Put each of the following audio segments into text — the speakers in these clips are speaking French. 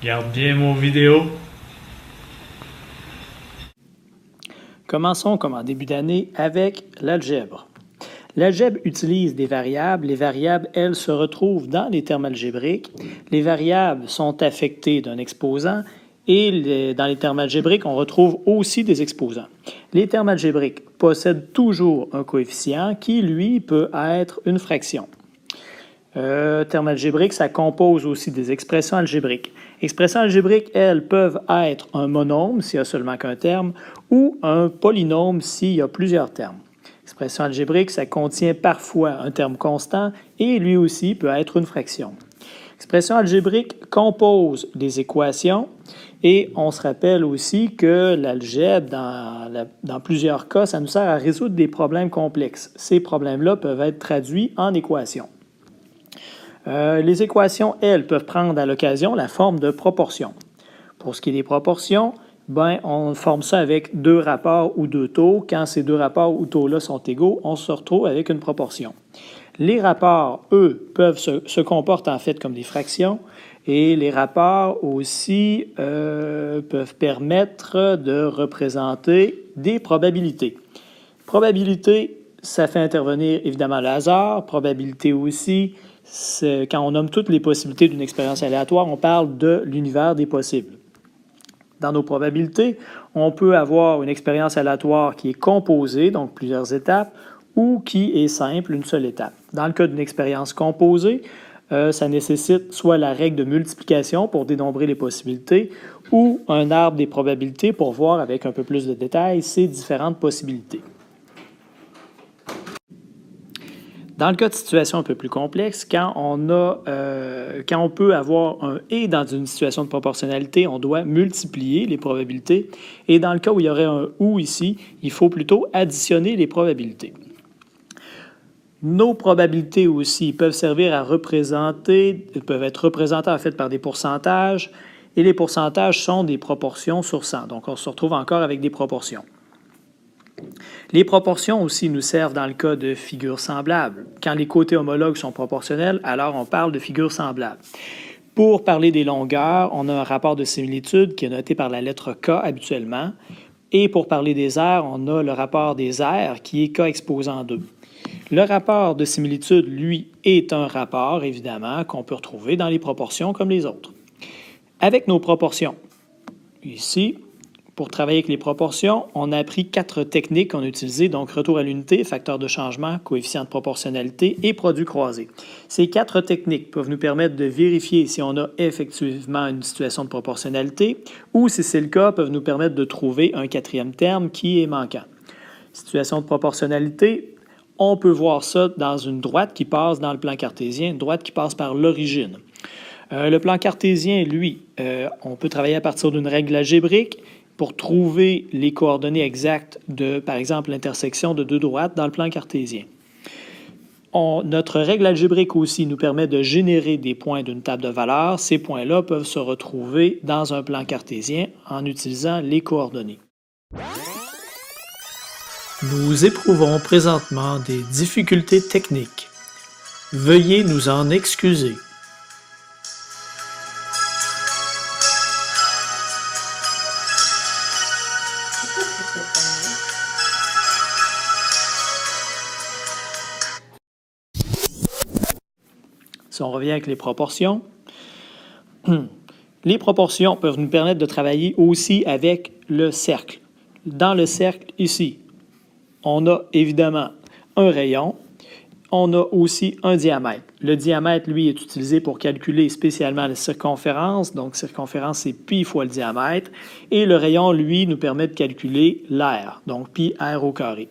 Regarde bien mon vidéo. Commençons comme en début d'année avec l'algèbre. L'algèbre utilise des variables. Les variables, elles, se retrouvent dans les termes algébriques. Les variables sont affectées d'un exposant et dans les termes algébriques, on retrouve aussi des exposants. Les termes algébriques possèdent toujours un coefficient qui, lui, peut être une fraction. Terme algébrique, ça compose aussi des expressions algébriques. Expressions algébriques, elles, peuvent être un monôme s'il n'y a seulement qu'un terme ou un polynôme s'il y a plusieurs termes. Expression algébrique, ça contient parfois un terme constant et lui aussi peut être une fraction. Expression algébrique compose des équations et on se rappelle aussi que l'algèbre, dans plusieurs cas, ça nous sert à résoudre des problèmes complexes. Ces problèmes-là peuvent être traduits en équations. Les équations, elles, peuvent prendre à l'occasion la forme de proportions. Pour ce qui est des proportions, on forme ça avec deux rapports ou deux taux. Quand ces deux rapports ou taux-là sont égaux, on se retrouve avec une proportion. Les rapports, eux, se comportent en fait comme des fractions et les rapports aussi peuvent permettre de représenter des probabilités. Probabilité, ça fait intervenir évidemment le hasard. Probabilité aussi, quand on nomme toutes les possibilités d'une expérience aléatoire, on parle de l'univers des possibles. Dans nos probabilités, on peut avoir une expérience aléatoire qui est composée, donc plusieurs étapes, ou qui est simple, une seule étape. Dans le cas d'une expérience composée, ça nécessite soit la règle de multiplication pour dénombrer les possibilités, ou un arbre des probabilités pour voir avec un peu plus de détails ces différentes possibilités. Dans le cas de situation un peu plus complexe, quand on peut avoir un « et » dans une situation de proportionnalité, on doit multiplier les probabilités. Et dans le cas où il y aurait un « ou » ici, il faut plutôt additionner les probabilités. Nos probabilités aussi peuvent servir à représenter, peuvent être représentées en fait par des pourcentages. Et les pourcentages sont des proportions sur 100. Donc, on se retrouve encore avec des proportions. Les proportions aussi nous servent dans le cas de figures semblables. Quand les côtés homologues sont proportionnels, alors on parle de figures semblables. Pour parler des longueurs, on a un rapport de similitude qui est noté par la lettre K habituellement. Et pour parler des aires, on a le rapport des aires qui est K exposant 2. Le rapport de similitude, lui, est un rapport, évidemment, qu'on peut retrouver dans les proportions comme les autres. Avec nos proportions, ici, pour travailler avec les proportions, on a appris 4 techniques qu'on a utilisées, donc retour à l'unité, facteur de changement, coefficient de proportionnalité et produit croisé. Ces 4 techniques peuvent nous permettre de vérifier si on a effectivement une situation de proportionnalité ou, si c'est le cas, peuvent nous permettre de trouver un 4e terme qui est manquant. Situation de proportionnalité, on peut voir ça dans une droite qui passe dans le plan cartésien, une droite qui passe par l'origine. Le plan cartésien, lui, on peut travailler à partir d'une règle algébrique pour trouver les coordonnées exactes de, par exemple, l'intersection de deux droites dans le plan cartésien. Notre règle algébrique aussi nous permet de générer des points d'une table de valeurs. Ces points-là peuvent se retrouver dans un plan cartésien en utilisant les coordonnées. Nous éprouvons présentement des difficultés techniques. Veuillez nous en excuser. Si on revient avec les proportions, les proportions peuvent nous permettre de travailler aussi avec le cercle. Dans le cercle, ici, on a évidemment un rayon, on a aussi un diamètre. Le diamètre, lui, est utilisé pour calculer spécialement la circonférence. Donc, circonférence, c'est pi fois le diamètre. Et le rayon, lui, nous permet de calculer l'aire, donc pi r au carré.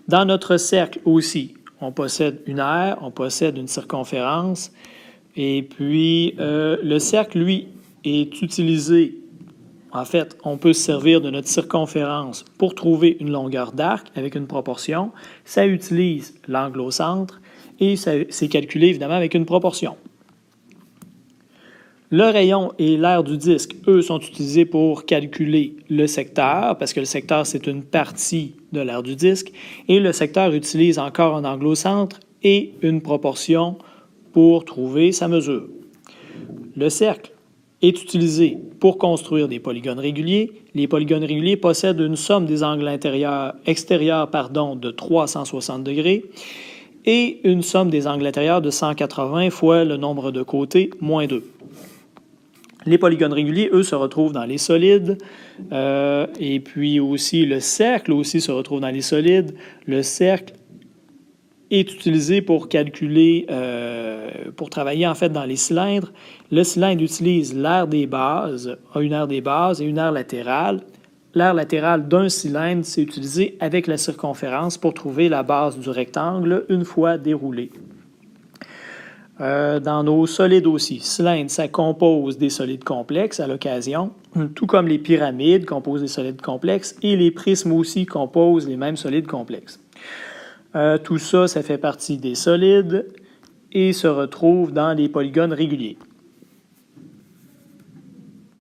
Dans notre cercle aussi, on possède une aire, on possède une circonférence. Et puis, le cercle, lui, est utilisé. En fait, on peut se servir de notre circonférence pour trouver une longueur d'arc avec une proportion. Ça utilise l'angle au centre et c'est calculé évidemment avec une proportion. Le rayon et l'aire du disque, eux, sont utilisés pour calculer le secteur, parce que le secteur, c'est une partie de l'aire du disque, et le secteur utilise encore un angle au centre et une proportion pour trouver sa mesure. Le cercle, est utilisé pour construire des polygones réguliers. Les polygones réguliers possèdent une somme des angles extérieurs de 360 degrés et une somme des angles intérieurs de 180 fois le nombre de côtés, moins 2. Les polygones réguliers, eux, se retrouvent dans les solides, et puis aussi le cercle aussi se retrouve dans les solides. Le cercle est utilisé pour calculer, pour travailler en fait dans les cylindres. Le cylindre utilise l'aire des bases, a une aire des bases et une aire latérale. L'aire latérale d'un cylindre, c'est utilisé avec la circonférence pour trouver la base du rectangle une fois déroulé. Dans nos solides aussi, cylindre, ça compose des solides complexes à l'occasion, tout comme les pyramides composent des solides complexes et les prismes aussi composent les mêmes solides complexes. Tout ça, ça fait partie des solides et se retrouve dans les polygones réguliers.